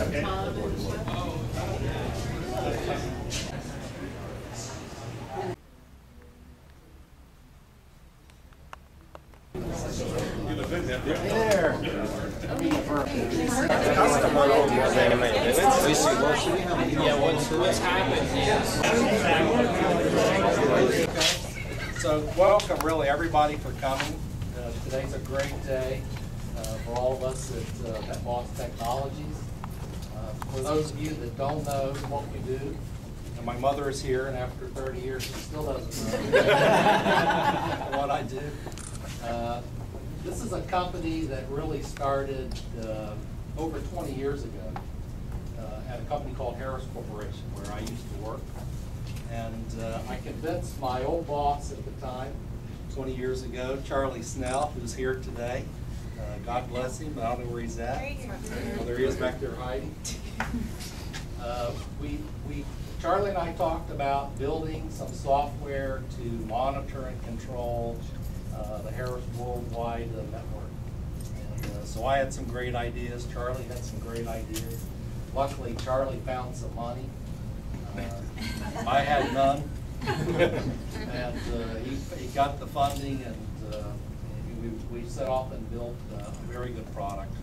What's happened is. So welcome, really, everybody, for coming. Today's a great day for all of us at NetBoss Technologies. For those of you that don't know what we do, and my mother is here, and after 30 years, she still doesn't know what I do. This is a company that really started over 20 years ago at a company called Harris Corporation, where I used to work. And I convinced my old boss at the time, 20 years ago, Charlie Snell, who's here today. God bless him, but I don't know where he's at. Well, there he is back there hiding. Charlie and I talked about building some software to monitor and control the Harris worldwide network. And so I had some great ideas. Charlie had some great ideas. Luckily, Charlie found some money. I had none. And he got the funding, and we set off and built a very good product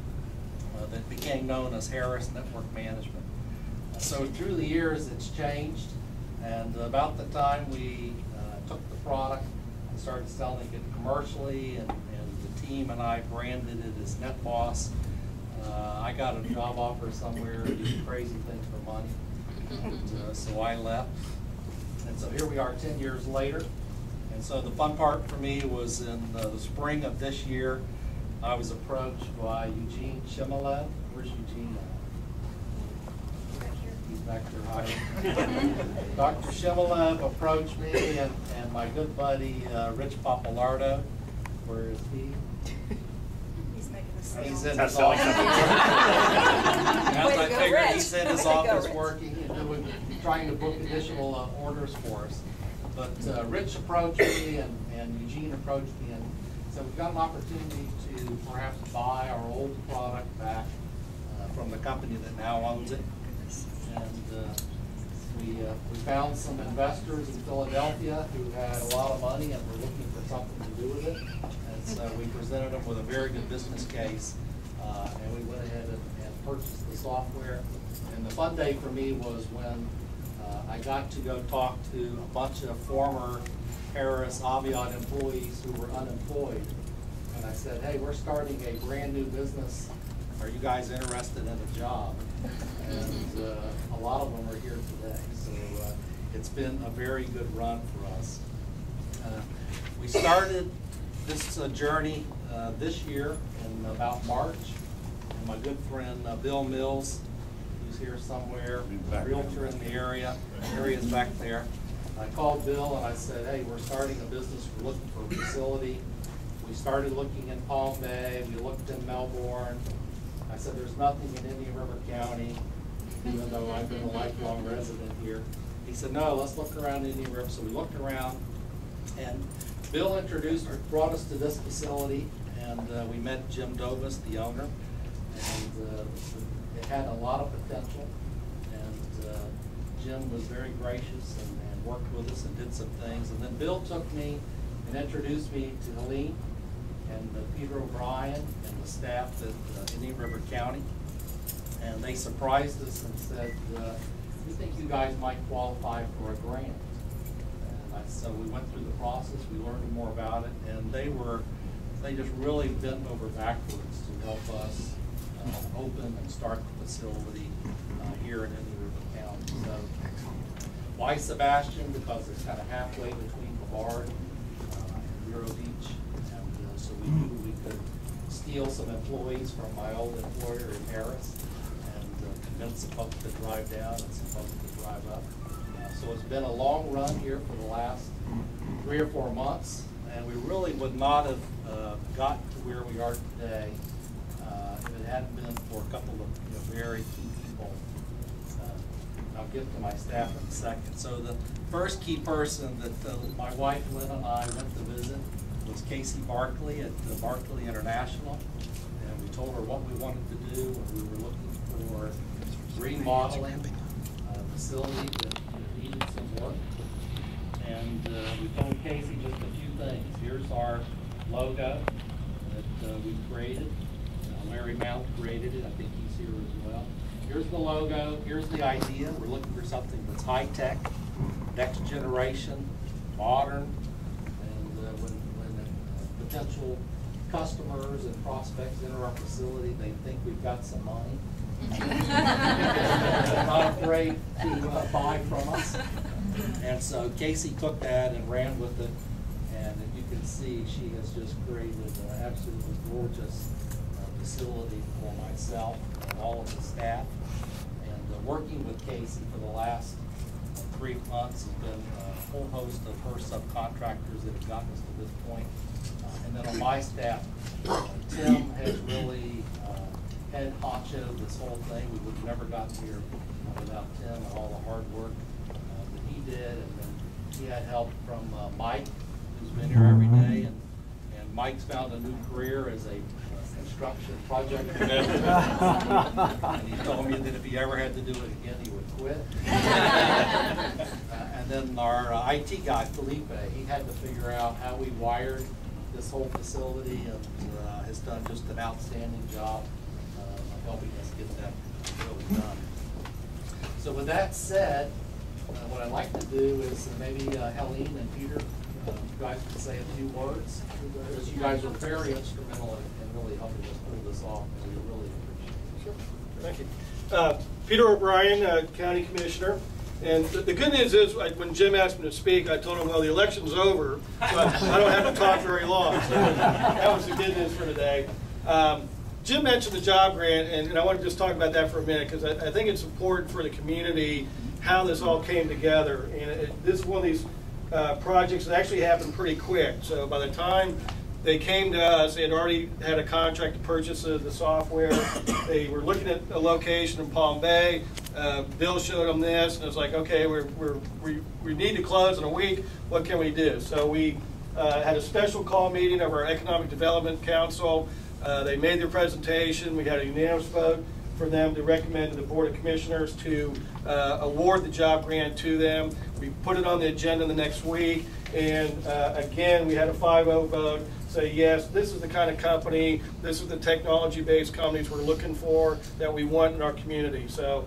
that became known as Harris Network Management. So through the years, it's changed, and about the time we took the product and started selling it commercially, and the team and I branded it as NetBoss, I got a job offer somewhere to do crazy things for money, and so I left. And so here we are 10 years later. And so the fun part for me was in the spring of this year, I was approached by Eugene Shimolev. Where's Eugene at? He's back there hiding. Dr. Shimolev approached me and my good buddy Rich Papalardo. Where is he? He's in his office. As I figured, he's in his office working and trying to book additional orders for us. But Rich approached me and Eugene approached me, and so we've got an opportunity to perhaps buy our old product back from the company that now owns it. And we found some investors in Philadelphia who had a lot of money and were looking for something to do with it. And so we presented them with a very good business case, and we went ahead and purchased the software. And the fun day for me was when I got to go talk to a bunch of former Harris Aviat employees who were unemployed. And I said, hey, we're starting a brand new business. Are you guys interested in a job? And a lot of them are here today. So it's been a very good run for us. We started this journey this year in about March. And my good friend Bill Mills, who's here somewhere, a realtor in the area. Area's back there. I called Bill and I said, hey, we're starting a business. We're looking for a facility. We started looking in Palm Bay. We looked in Melbourne. I said, there's nothing in Indian River County, even though I've been a lifelong resident here. He said, no, let's look around Indian River. So we looked around, and Bill brought us to this facility, and we met Jim Dovis, the owner, and it had a lot of potential, and Jim was very gracious and worked with us and did some things. And then Bill took me and introduced me to Helene and Peter O'Brien and the staff at Indian River County, and they surprised us and said, we think you guys might qualify for a grant. And so we went through the process, we learned more about it, and they just really bent over backwards to help us open and start the facility here in Indian River County. So why Sebastian? Because it's kind of halfway between Brevard and Vero Beach. And so we knew we could steal some employees from my old employer in Harris and convince some folks to drive down and some folks to drive up. So it's been a long run here for the last 3 or 4 months, and we really would not have gotten to where we are today if it hadn't been for a couple of very key people. I'll get to my staff in a second. So the first key person that my wife Lynn and I went to visit was Casey Barkley at Barkley International, and we told her what we wanted to do, and we were looking for remodeling a facility that needed some work. And we told Casey just a few things. Here's our logo that we created. Larry Mount created it. I think he's here as well. Here's the logo. Here's the idea. We're looking for something that's high-tech, next generation, modern, and when potential customers and prospects enter our facility, they think we've got some money. They're not afraid to buy from us. And so Casey took that and ran with it, and as you can see, she has just created an absolutely gorgeous facility for myself and all of the staff. And working with Casey for the last 3 months has been a whole host of her subcontractors that have gotten us to this point. And then on my staff, Tim has really head honcho this whole thing. We would have never gotten here without Tim and all the hard work that he did. And then he had help from Mike, who's been here every day. And Mike's found a new career as a construction project manager. And he told me that if he ever had to do it again, he would quit. And then our IT guy, Felipe, he had to figure out how we wired this whole facility, and has done just an outstanding job of helping us get that really done. So with that said, what I'd like to do is maybe Helene and Peter, you guys can say a few words, because you guys were very instrumental in really helping us pull this off, and we really appreciate it. Sure. Thank you. Peter O'Brien, County Commissioner. And the good news is, when Jim asked me to speak, I told him, well, the election's over, so I don't have to talk very long. So that was the good news for today. Jim mentioned the job grant, and I want to just talk about that for a minute, because I think it's important for the community how this all came together. And this is one of these projects that actually happened pretty quick. So by the time they came to us, they had already had a contract to purchase the software. They were looking at a location in Palm Bay. Bill showed them this, and it was like, okay, we need to close in a week. What can we do? So we had a special call meeting of our Economic Development Council. They made their presentation. We had a unanimous vote for them to recommend to the Board of Commissioners to award the job grant to them. We put it on the agenda the next week, and again, we had a 5-0 vote. Say, yes, this is the kind of company, this is the technology-based companies we're looking for, that we want in our community. So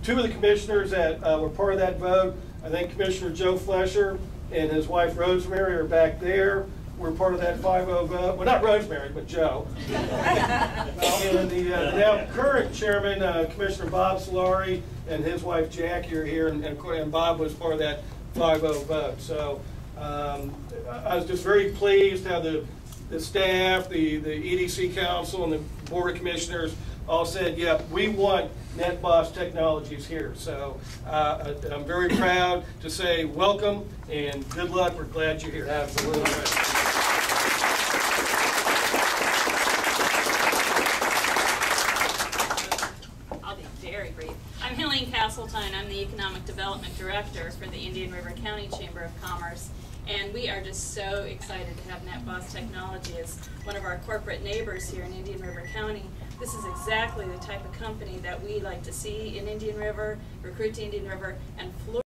2 of the commissioners that were part of that vote, I think Commissioner Joe Flesher and his wife Rosemary are back there. We're part of that 5-0 vote. Well, not Rosemary, but Joe. And the now current chairman, Commissioner Bob Solari, and his wife Jackie are here, and Bob was part of that 5-0 vote. So I was just very pleased how the staff, the EDC Council, and the Board of Commissioners all said, yeah, we want NetBoss Technologies here. So I'm very proud to say welcome and good luck. We're glad you're here. Absolutely. I'll be very brief. I'm Helene Castleton. I'm the Economic Development Director for the Indian River County Chamber of Commerce. And we are just so excited to have NetBoss Technology as one of our corporate neighbors here in Indian River County. This is exactly the type of company that we like to see in Indian River, recruit to Indian River, and Florida.